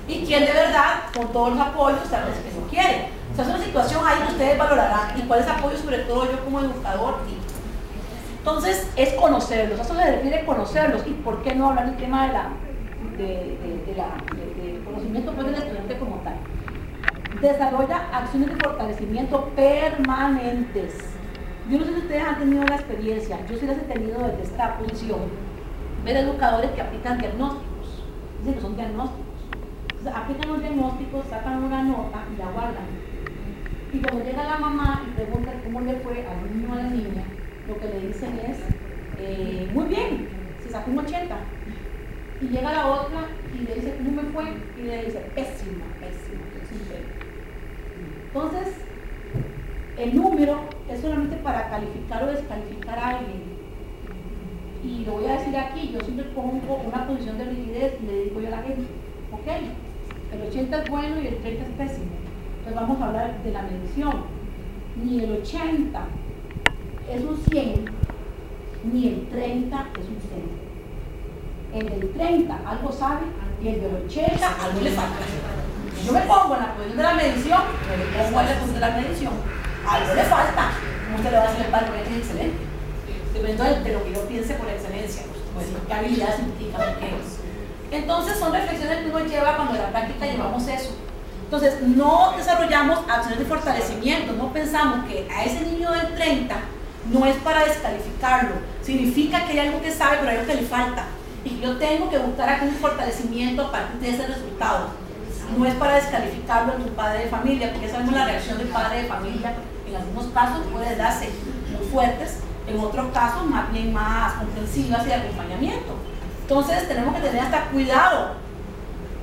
y quién de verdad, con todos los apoyos, tal vez que no quiere. O sea, es una situación ahí que ustedes valorarán y cuáles apoyos, sobre todo yo como educador. Entonces, es conocerlos, a eso se refiere conocerlos. ¿Y por qué no hablar del tema de conocimiento pues, del estudiante como tal? Desarrolla acciones de fortalecimiento permanentes. Yo no sé si ustedes han tenido la experiencia, yo sí las he tenido desde esta posición, ver educadores que aplican diagnósticos, dicen que son diagnósticos. Entonces, aplican los diagnósticos, sacan una nota y la guardan. Y cuando llega la mamá y pregunta cómo le fue al niño o a la niña, lo que le dicen es, muy bien, se sacó un 80. Y llega la otra y le dice, ¿cómo me fue? Y le dice, pésima, es un cero. Entonces, el número es solamente para calificar o descalificar a alguien. Y lo voy a decir aquí, yo siempre pongo una posición de rigidez y le digo yo a la gente, ok, el 80 es bueno y el 30 es pésimo. Entonces vamos a hablar de la medición. Ni el 80 es un 100, ni el 30 es un 100. El del 30 algo sabe y el del 80 algo le falta. Yo me pongo en la posición de la medición, me pongo en la posición de la medición, algo le falta. ¿Cómo se le va a hacer el padre? Es excelente. Dependiendo de lo que yo piense por excelencia, pues qué habilidades implica, qué es. Entonces son reflexiones que uno lleva cuando en la práctica llevamos eso. Entonces no desarrollamos acciones de fortalecimiento, no pensamos que a ese niño del 30 no es para descalificarlo, significa que hay algo que sabe pero hay algo que le falta y yo tengo que buscar aquí un fortalecimiento a partir de ese resultado. No es para descalificarlo en tu padre de familia, porque sabemos la reacción del padre de familia en algunos casos puede darse muy fuertes, en otros casos más bien más comprensivas y de acompañamiento. Entonces tenemos que tener hasta cuidado.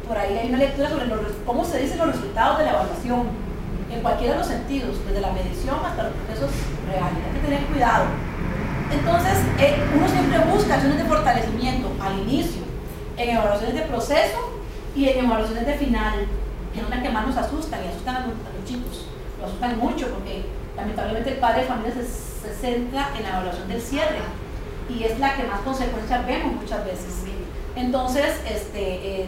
Por ahí hay una lectura sobre cómo se dicen los resultados de la evaluación, en cualquiera de los sentidos, desde la medición hasta los procesos reales. Hay que tener cuidado. Entonces, uno siempre busca acciones de fortalecimiento al inicio, en evaluaciones de proceso y en evaluaciones de final, que son las que más nos asustan y asustan a los chicos. Lo asustan mucho porque lamentablemente el padre de familia se centra en la evaluación del cierre y es la que más consecuencias vemos muchas veces. Entonces,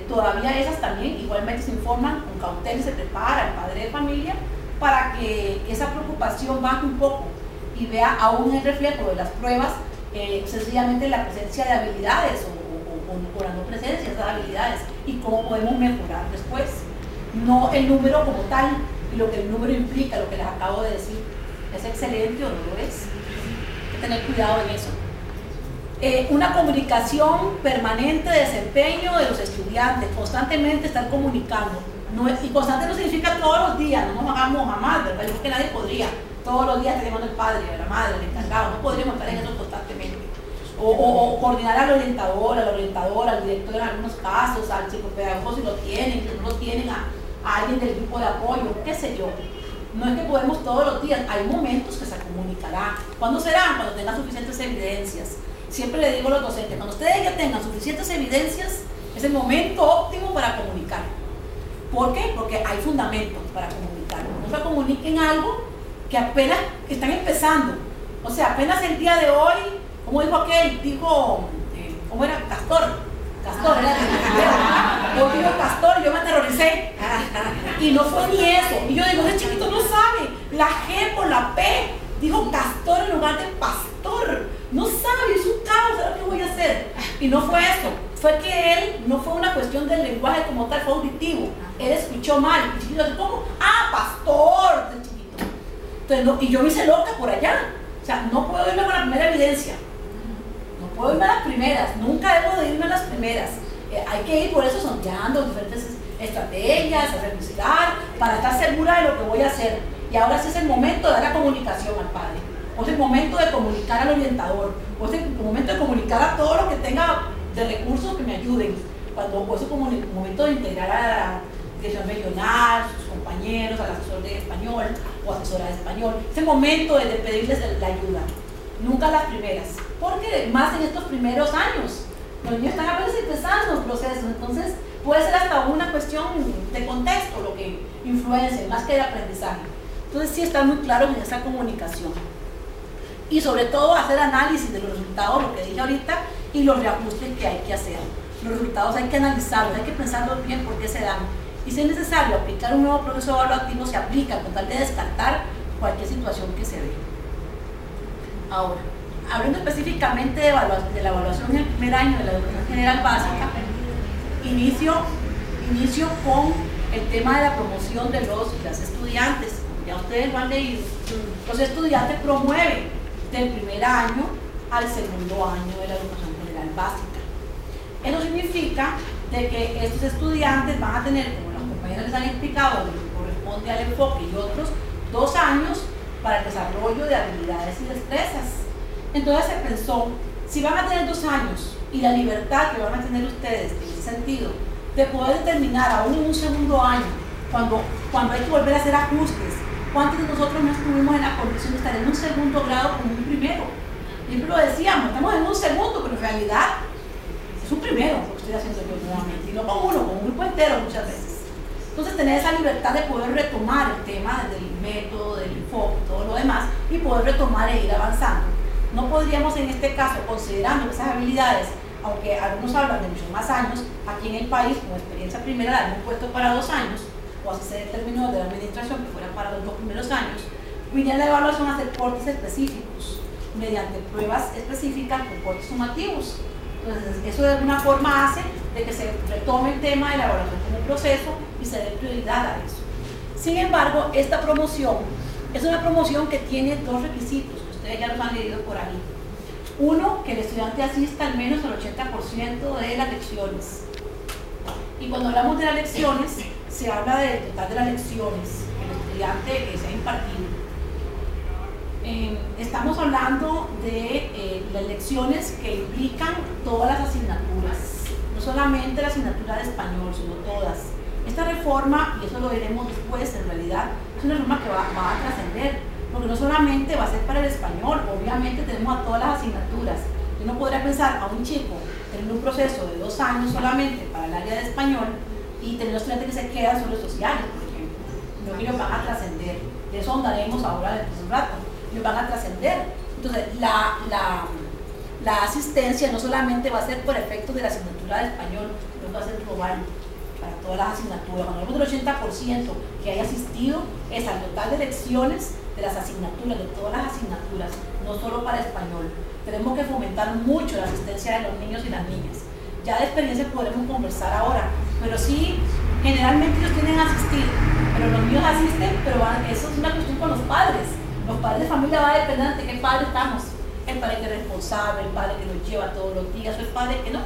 todavía esas también igualmente se informan con cautela y se prepara el padre de familia para que esa preocupación baje un poco y vea aún el reflejo de las pruebas, sencillamente la presencia de habilidades o la no presencia de esas habilidades y cómo podemos mejorar después. No el número como tal y lo que el número implica, lo que les acabo de decir, ¿es excelente o no lo es? Hay que tener cuidado en eso. Una comunicación permanente de desempeño de los estudiantes, constantemente estar comunicando. Y constante no significa todos los días, no nos hagamos jamás, ¿verdad? Yo creo que nadie podría. Todos los días tenemos al padre, a la madre, al encargado, no podríamos estar en eso constantemente. O coordinar al orientador, al director en algunos casos, al psicopedagogo si lo tienen, si no lo tienen, a alguien del grupo de apoyo, qué sé yo. No es que podemos todos los días, hay momentos que se comunicará. ¿Cuándo serán? Cuando tengan suficientes evidencias. Siempre le digo a los docentes, cuando ustedes ya tengan suficientes evidencias, es el momento óptimo para comunicar. ¿Por qué? Porque hay fundamentos para comunicar. No se comuniquen algo que apenas están empezando. O sea, apenas el día de hoy, como dijo aquel, ¿cómo era? Castor, era el yo digo Castor y yo me aterroricé. Y no fue ni eso. Y yo digo, ese chiquito no sabe, la G por la P, dijo Castor en lugar de pastor. No sabe, es un caos, ¿sabes qué voy a hacer? Y no fue eso, fue que él, no fue una cuestión del lenguaje como tal, fue auditivo. Él escuchó mal, el chiquito, ¿cómo? Ah, pastor, el chiquito. Entonces, y yo me hice loca por allá. O sea, no puedo irme con la primera evidencia. No puedo irme a las primeras, nunca debo de irme a las primeras. Hay que ir por eso sondeando diferentes estrategias, a rebuscar, para estar segura de lo que voy a hacer. Y ahora sí es el momento de dar la comunicación al padre. O es el momento de comunicar al orientador, o es el momento de comunicar a todo lo que tenga de recursos que me ayuden, o es el momento de integrar a la dirección regional, sus compañeros, al asesor de español o asesora de español. Es el momento de pedirles la ayuda, nunca las primeras, porque más en estos primeros años, los niños están apenas empezando los procesos, entonces puede ser hasta una cuestión de contexto lo que influencia, más que de aprendizaje. Entonces sí está muy claro en esa comunicación. Y sobre todo hacer análisis de los resultados, lo que dije ahorita, y los reajustes que hay que hacer. Los resultados hay que analizarlos, hay que pensarlos bien por qué se dan. y si es necesario aplicar un nuevo proceso evaluativo, se aplica con tal de descartar cualquier situación que se dé. Ahora, hablando específicamente de la evaluación en el primer año de la educación general básica, inicio con el tema de la promoción de los y las estudiantes. Ya ustedes lo han leído. Los estudiantes promueven del primer año al segundo año de la educación general básica. Eso significa de que estos estudiantes van a tener, como los compañeros les han explicado, lo que corresponde al enfoque y otros 2 años para el desarrollo de habilidades y destrezas. Entonces se pensó, si van a tener 2 años y la libertad que van a tener ustedes en ese sentido, de poder determinar aún en un segundo año, cuando hay que volver a hacer ajustes, ¿cuántos de nosotros no estuvimos en la condición de estar en un segundo grado como un primero? Siempre lo decíamos, estamos en un segundo, pero en realidad es un primero lo que estoy haciendo yo nuevamente, y no con uno, con un grupo entero muchas veces. Entonces tener esa libertad de poder retomar el tema del método, del enfoque, todo lo demás, y poder retomar e ir avanzando. No podríamos en este caso, considerando esas habilidades, aunque algunos hablan de muchos más años, aquí en el país, como experiencia primera, la hemos puesto para 2 años, o así se determinó de la administración que fuera para los 2 primeros años, viniera la evaluación a hacer cortes específicos, mediante pruebas específicas con cortes sumativos. Entonces, eso de alguna forma hace de que se retome el tema de la evaluación como proceso y se dé prioridad a eso. Sin embargo, esta promoción es una promoción que tiene 2 requisitos, que ustedes ya los han leído por ahí. Uno, que el estudiante asista al menos al 80% de las lecciones. Y cuando hablamos de las lecciones, se habla del total de las lecciones que el estudiante se ha impartido. Estamos hablando de las lecciones que implican todas las asignaturas, no solamente la asignatura de español, sino todas. Esta reforma, y eso lo veremos después, en realidad, es una reforma que va a trascender, porque no solamente va a ser para el español, obviamente tenemos a todas las asignaturas. Yo no podría pensar a un chico tener un proceso de 2 años solamente para el área de español y tener los estudiantes que se quedan sobre sociales, por ejemplo. No, que ellos van a trascender. De eso ahondaremos ahora dentro de un rato. Ellos van a trascender. Entonces, la asistencia no solamente va a ser por efecto de la asignatura de español, sino va a ser global para todas las asignaturas. Cuando hablamos del 80% que haya asistido, es al total de lecciones de las asignaturas, de todas las asignaturas, no solo para español. Tenemos que fomentar mucho la asistencia de los niños y las niñas. Ya de experiencia podremos conversar ahora, pero sí, generalmente ellos tienen que asistir, pero los niños asisten, pero eso es una cuestión con los padres. Los padres de familia va a depender de qué padre estamos. El padre que es responsable, el padre que los lleva todos los días, o el padre que no.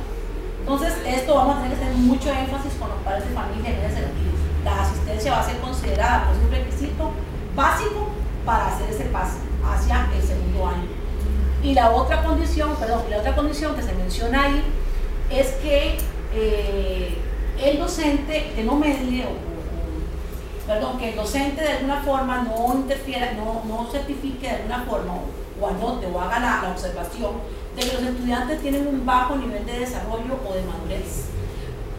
Entonces, esto vamos a tener que hacer mucho énfasis con los padres de familia en ese sentido. La asistencia va a ser considerada como un requisito básico para hacer ese paso hacia el segundo año. Y la otra condición que se menciona ahí es que el docente que no medie que el docente de alguna forma no interfiera, no certifique de alguna forma o anote o haga la observación de que los estudiantes tienen un bajo nivel de desarrollo o de madurez.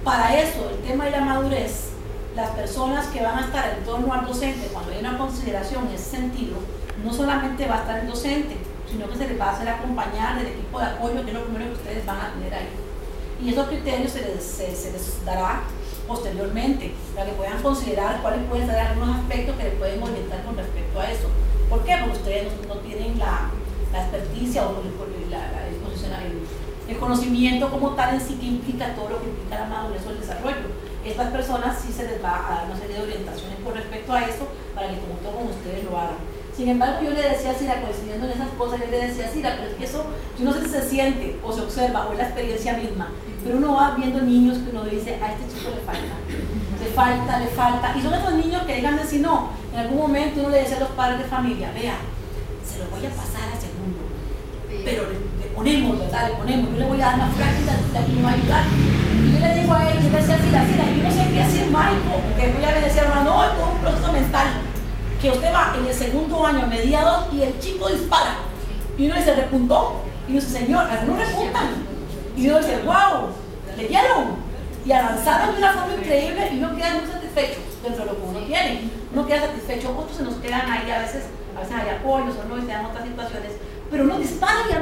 Para eso, el tema de la madurez, las personas que van a estar en torno al docente, cuando hay una consideración en ese sentido, no solamente va a estar el docente, sino que se les va a hacer acompañar del equipo de apoyo, que es lo primero que ustedes van a tener ahí. Y esos criterios se les dará posteriormente, para que puedan considerar cuáles pueden ser algunos aspectos que les pueden orientar con respecto a eso. ¿Por qué? Porque ustedes no tienen la experticia o el conocimiento como tal en sí que implica todo lo que implica la madurez o el desarrollo. Estas personas sí se les va a dar una serie de orientaciones con respecto a eso para que como ustedes lo hagan. Sin embargo, yo le decía a Cira, coincidiendo en esas cosas, yo le decía a Cira, pero es que eso, yo no sé si se siente o se observa o es la experiencia misma, pero uno va viendo niños que uno dice, a este chico le falta, y son esos niños que digan de si no, en algún momento uno le decía a los padres de familia, vea, se lo voy a pasar a segundo, pero le ponemos, ¿verdad? Yo le voy a dar una práctica que me va a ayudar. Y yo le digo a él, yo le decía a Cira, yo no sé qué hacer mágico, porque voy a le decía, no, es todo un proceso mental. Que usted va en el segundo año, mediados, y el chico dispara. Y uno dice, repuntó. Y uno dice, señor, algunos repuntan. Y uno dice, wow, le dieron. Y avanzaron de una forma increíble y uno queda muy satisfecho dentro de lo que uno tiene. Uno queda satisfecho, otros se nos quedan ahí, a veces hay apoyos o no, y se dan otras situaciones. Pero uno dispara y un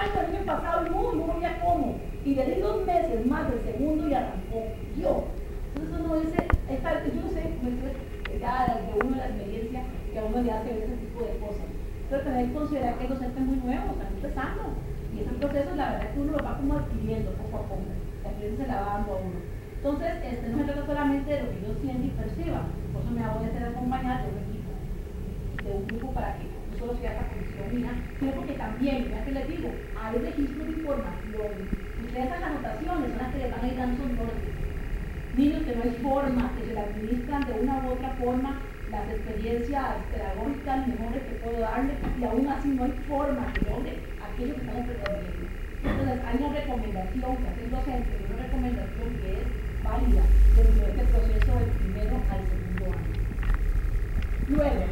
año, el año pasado, no veía cómo. Y le di 2 meses más del segundo y arrancó. Entonces uno dice, yo no sé, ya de uno de la experiencia que a uno le hace ver ese tipo de cosas. Pero tener que considerar que hay docentes muy nuevos, están empezando. Y esos procesos, la verdad es que uno los va como adquiriendo poco a poco. La experiencia se la va dando a uno. Entonces, no se trata solamente de lo que yo siento y perciba. Por eso me voy a hacer acompañar de un equipo, de un grupo para que no solo sea la función mía, sino porque también, ya que les digo, hay registro de información. Ustedes esas anotaciones son las que les van a ir dando un orden. Niños que no hay forma, que se le administran de una u otra forma las experiencias pedagógicas mejores que puedo darle, y aún así no hay forma que logre aquello que estamos pretendiendo. Entonces hay una recomendación que hace el docente, una recomendación que es válida dentro de este proceso del primero al segundo año. Luego,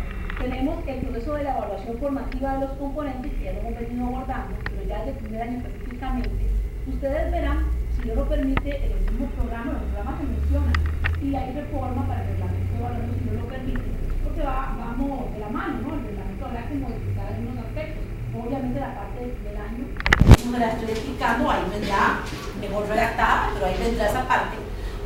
tenemos el proceso de la evaluación formativa de los componentes, que ya lo hemos venido abordando, pero ya desde el primer año específicamente. Ustedes verán, si Dios lo permite, en el mismo programa, los programas se mencionan, y hay reforma para el reglamento de evaluación, si Dios lo permite, porque vamos de la mano, ¿no? El reglamento habrá que modificar algunos aspectos. Obviamente la parte del año, como la estoy explicando, ahí vendrá mejor redactada, pero ahí vendrá esa parte,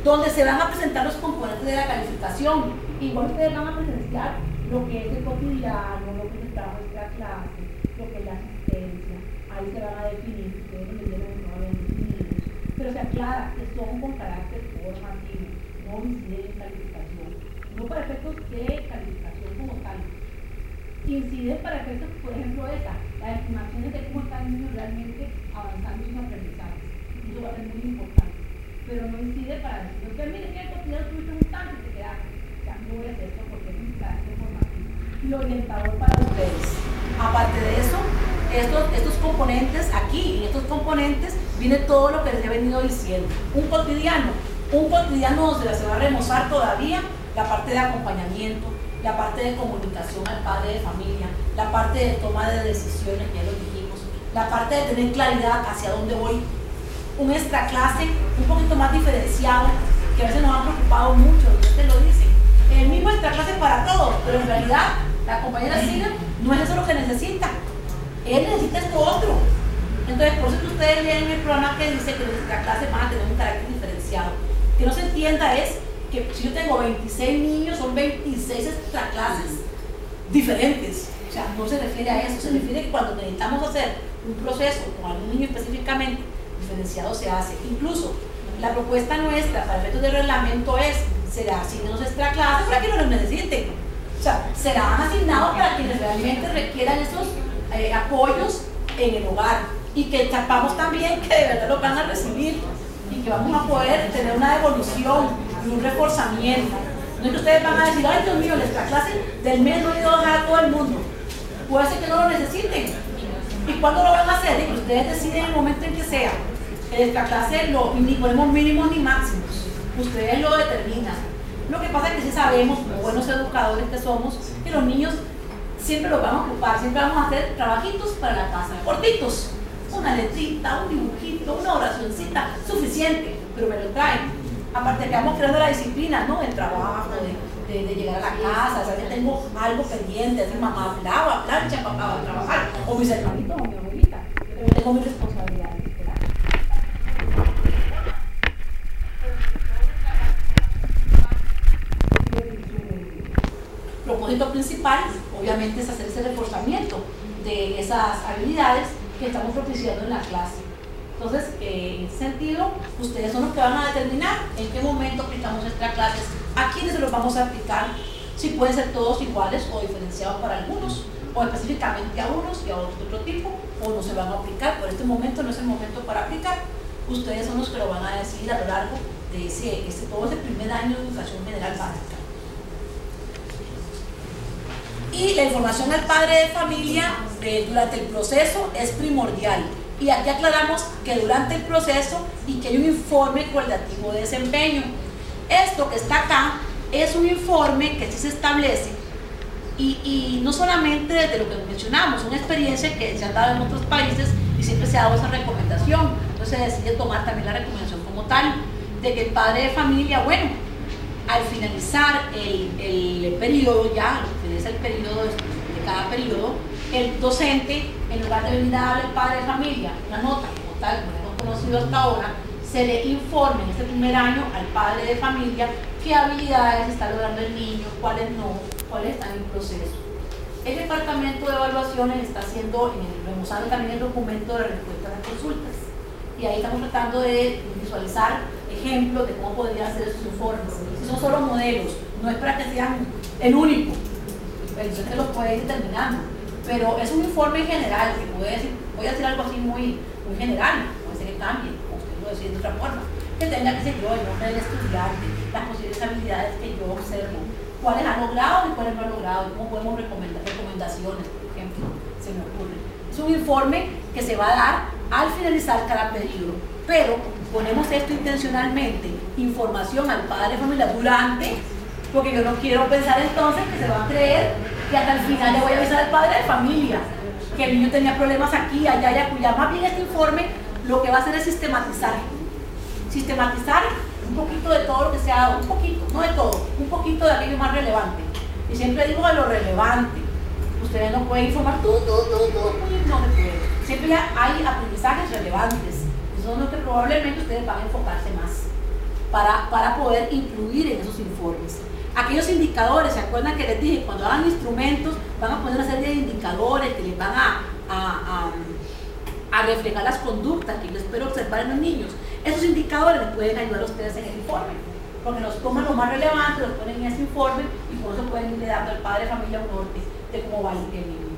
donde se van a presentar los componentes de la calificación. Igual ustedes van a presenciar lo que es el cotidiano, lo que es el trabajo de la clase, lo que es la asistencia. Ahí se van a definir, ustedes no deben definidos, pero se aclara que son con carácter formativo, no inciden en calificación, no para efectos de calificación como tal. Inciden para efectos, por ejemplo, las estimaciones de cómo están los niños realmente avanzando en sus aprendizajes. Eso va a ser muy importante, pero no incide para decir, que mire que el cotidiano tuviste un tanto y te quedaste. Ya no voy a hacer esto porque es un carácter formativo y orientador para ustedes. Aparte de eso, estos componentes aquí, en estos componentes viene todo lo que les he venido diciendo. Un cotidiano donde se va a remozar todavía la parte de acompañamiento, la parte de comunicación al padre de familia, la parte de toma de decisiones, ya lo dijimos, la parte de tener claridad hacia dónde voy. Un extra clase un poquito más diferenciado, que a veces nos han preocupado mucho, ustedes lo dicen. El mismo extra clase para todos, pero en realidad la compañera Sina no es eso lo que necesita. Él necesita esto otro. Entonces, por eso que ustedes leen en el programa que dice que nuestra clase van a tener un carácter diferenciado. Que no se entienda es que si yo tengo 26 niños, son 26 extra clases diferentes. O sea, no se refiere a eso, se refiere que cuando necesitamos hacer un proceso con algún niño específicamente diferenciado se hace. Incluso la propuesta nuestra para efectos de reglamento es, será asignados extra clases para quienes los necesiten. O sea, serán asignados para quienes realmente requieran esos apoyos en el hogar, y que tapamos también que de verdad los van a recibir y que vamos a poder tener una devolución y un reforzamiento. No es que ustedes van a decir, ay Dios mío, nuestra clase del mes no le iba a dejar a todo el mundo. Puede ser que no lo necesiten. ¿Y cuándo lo van a hacer? Y ustedes deciden el momento en que sea. En esta clase ni ponemos mínimos ni máximos. Ustedes lo determinan. Lo que pasa es que sí sabemos, como buenos educadores que somos, que los niños siempre los van a ocupar, siempre vamos a hacer trabajitos para la casa, cortitos. Una letrita, un dibujito, una oracioncita, suficiente, pero me lo traen. Aparte que vamos creando la disciplina, ¿no? Del trabajo, de llegar a la casa, saber que tengo algo pendiente, decir mamá lava, plancha, papá va a trabajar, o mis hermanitos o mi abuelita, pero tengo mis responsabilidades. El propósito principal, obviamente, es hacer ese reforzamiento de esas habilidades que estamos propiciando en la clase. Entonces, en ese sentido, ustedes son los que van a determinar en qué momento aplicamos extra clases, a quiénes se los vamos a aplicar, si pueden ser todos iguales o diferenciados para algunos, o específicamente a unos y a otro tipo, o no se van a aplicar. Por este momento no es el momento para aplicar. Ustedes son los que lo van a decidir a lo largo de todo ese primer año de educación general básica. Y la información al padre de familia durante el proceso es primordial. Y aquí aclaramos que durante el proceso y que hay un informe cualitativo de desempeño. Esto que está acá es un informe que sí se establece y no solamente desde lo que mencionamos, una experiencia que se ha dado en otros países y siempre se ha dado esa recomendación. Entonces se decide tomar también la recomendación como tal, de que el padre de familia, bueno, al finalizar el periodo, ya, finaliza el periodo de cada periodo, el docente, en lugar de venir a darle al padre de familia una nota como tal, como hemos conocido hasta ahora, se le informe en este primer año al padre de familia qué habilidades está logrando el niño, cuáles no, cuáles están en proceso. El departamento de evaluaciones está haciendo, revisando también el documento de respuestas a consultas. Y ahí estamos tratando de visualizar ejemplos de cómo podrían ser esos informes. Si son solo modelos, no es para que sean el único, pero usted los puede ir determinando. Pero es un informe general que puede decir, voy a decir algo así muy general, puede ser que cambie, como usted lo decide de otra forma, que tenga, qué sé yo, el nombre del estudiante, las posibles habilidades que yo observo, cuáles han logrado y cuáles no han logrado, y cómo podemos recomendar recomendaciones, por ejemplo, se me ocurre. Es un informe que se va a dar al finalizar cada periodo, pero ponemos esto intencionalmente, información al padre de familia durante, porque yo no quiero pensar entonces que se va a creer que hasta el final le voy a avisar al padre de familia que el niño tenía problemas aquí, allá y acullá. Más bien este informe lo que va a hacer es sistematizar un poquito de todo lo que se ha dado, un poquito, no de todo, un poquito de aquello más relevante. Y siempre digo de lo relevante. Ustedes no pueden informar todo, no se puede. Siempre hay aprendizajes relevantes, que son los que probablemente ustedes van a enfocarse más para poder incluir en esos informes. Aquellos indicadores, ¿se acuerdan que les dije? Cuando hagan instrumentos van a poner una serie de indicadores que les van a reflejar las conductas que yo espero observar en los niños. Esos indicadores les pueden ayudar a ustedes en el informe, porque los toman lo más relevante, los ponen en ese informe y por eso pueden irle dando al padre de familia un norte de cómo va el niño.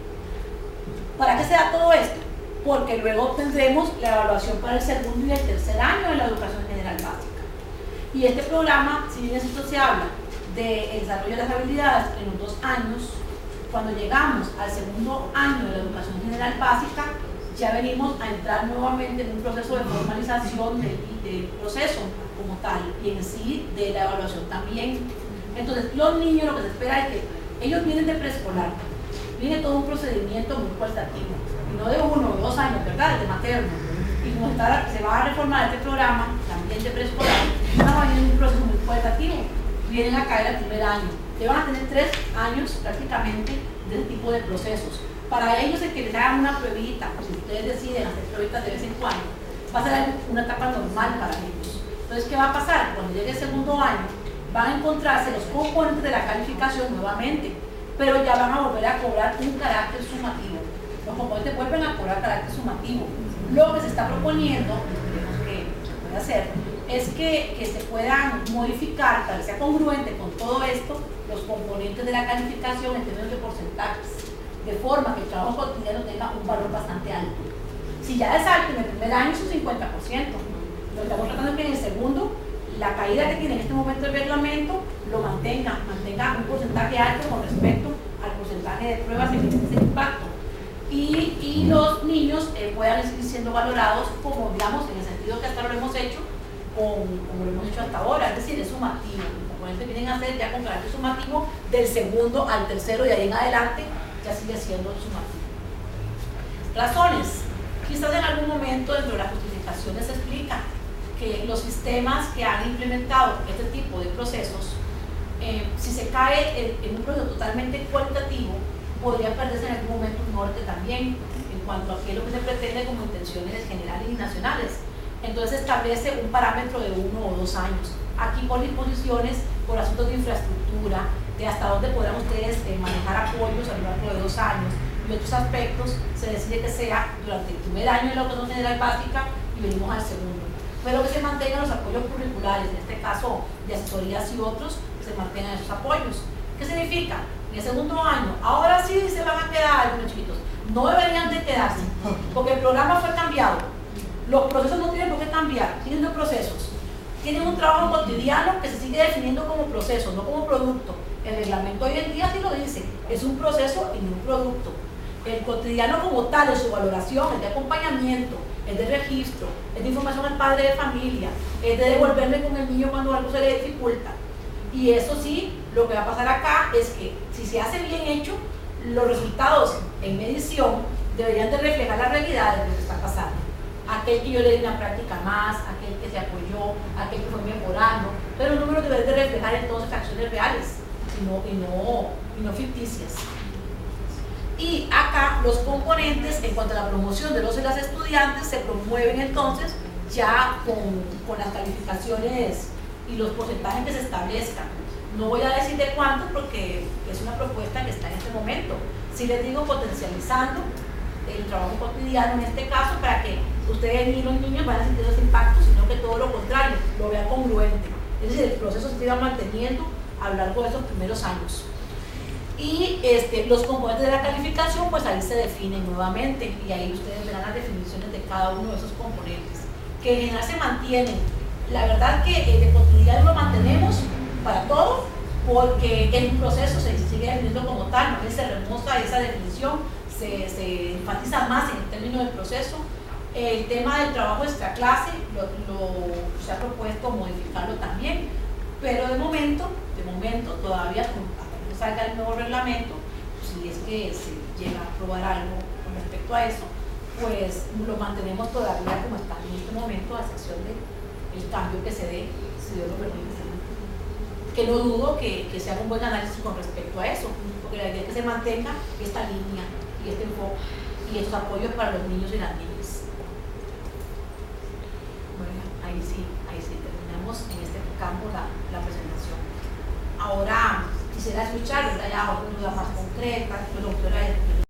¿Para qué se da todo esto? Porque luego tendremos la evaluación para el segundo y el tercer año de la educación general básica. Y este programa, si bien esto se habla del desarrollo de las habilidades en los 2 años, cuando llegamos al segundo año de la educación general básica, ya venimos a entrar nuevamente en un proceso de formalización del proceso como tal y en sí de la evaluación también. Entonces, los niños lo que se espera es que ellos vienen de preescolar, viene todo un procedimiento muy cualitativo, y no de 1 o 2 años, ¿verdad? De materno. Y como se va a reformar este programa, también de preescolar, van a venir en un proceso muy cualitativo. Vienen a caer al primer año, que van a tener 3 años prácticamente de este tipo de procesos. Para ellos el que les hagan una pruebita, pues si ustedes deciden hacer pruebitas de vez en cuando, va a ser una etapa normal para ellos. Entonces, ¿qué va a pasar? Cuando llegue el segundo año, van a encontrarse los componentes de la calificación nuevamente, pero ya van a volver a cobrar un carácter sumativo. Los componentes vuelven a cobrar carácter sumativo. Lo que se está proponiendo, esperemos que se pueda hacer, es que se puedan modificar para que sea congruente con todo esto los componentes de la calificación en términos de porcentajes, de forma que el trabajo cotidiano tenga un valor bastante alto. Si ya es alto en el primer año es un 50%, lo que estamos tratando es que en el segundo la caída que tiene en este momento el reglamento lo mantenga un porcentaje alto con respecto al porcentaje de pruebas en ese impacto. Y los niños puedan seguir siendo valorados como, digamos, en el sentido que hasta ahora lo hemos hecho, como lo hemos hecho hasta ahora, es decir, es sumativo. Los componentes vienen a ser ya con carácter sumativo del segundo al tercero y de ahí en adelante ya sigue siendo sumativo. Razones. Quizás en algún momento dentro de las justificaciones se explica que los sistemas que han implementado este tipo de procesos, si se cae en un proceso totalmente cualitativo, podría perderse en algún momento un norte también en cuanto a qué es lo que se pretende como intenciones generales y nacionales. Entonces establece un parámetro de 1 o 2 años. Aquí por disposiciones, por asuntos de infraestructura, de hasta dónde podrán ustedes manejar apoyos a lo largo de 2 años y otros aspectos, se decide que sea durante el primer año de la educación general básica y venimos al segundo. Pero que se mantengan los apoyos curriculares, en este caso de asesorías y otros, que se mantengan esos apoyos. ¿Qué significa? En el segundo año, ahora sí se van a quedar algunos chiquitos, no deberían de quedarse, porque el programa fue cambiado. Los procesos no tienen por qué cambiar, siguen siendo procesos. Tienen un trabajo cotidiano que se sigue definiendo como proceso, no como producto. El reglamento hoy en día sí lo dice, es un proceso y no un producto. El cotidiano como tal, en su valoración, es de acompañamiento, es de registro, es de información al padre de familia, es de devolverme con el niño cuando algo se le dificulta. Y eso sí, lo que va a pasar acá es que si se hace bien hecho, los resultados en medición deberían de reflejar la realidad de lo que está pasando. Aquel que yo le di una práctica más, aquel que se apoyó, aquel que fue mejorando, pero los números deben de reflejar entonces acciones reales y no ficticias. Y acá los componentes en cuanto a la promoción de los y las estudiantes se promueven entonces ya con las calificaciones y los porcentajes que se establezcan. No voy a decir de cuántos porque es una propuesta que está en este momento. Si les digo potencializando el trabajo cotidiano en este caso para que ustedes ni los niños van a sentir ese impacto, sino que todo lo contrario, lo vean congruente. Es decir, el proceso se siga manteniendo a lo largo de esos primeros años. Y los componentes de la calificación, pues ahí se definen nuevamente y ahí ustedes verán las definiciones de cada uno de esos componentes, que en general se mantienen. La verdad que de cotidiano lo mantenemos para todo, porque en un proceso se sigue definiendo como tal, no se remoza esa definición, se enfatiza más en el término del proceso. El tema del trabajo extra clase se ha propuesto modificarlo también, pero de momento todavía hasta que salga el nuevo reglamento, si es que se llega a aprobar algo con respecto a eso, pues lo mantenemos todavía como está en este momento, a excepción del cambio que se dé, si Dios lo permite. Que no dudo que se haga un buen análisis con respecto a eso, porque la idea es que se mantenga esta línea y este enfoque y estos apoyos para los niños y las niñas. Bueno, ahí sí terminamos en este campo la presentación. Ahora quisiera escuchar ya otras dudas más concretas, doctora.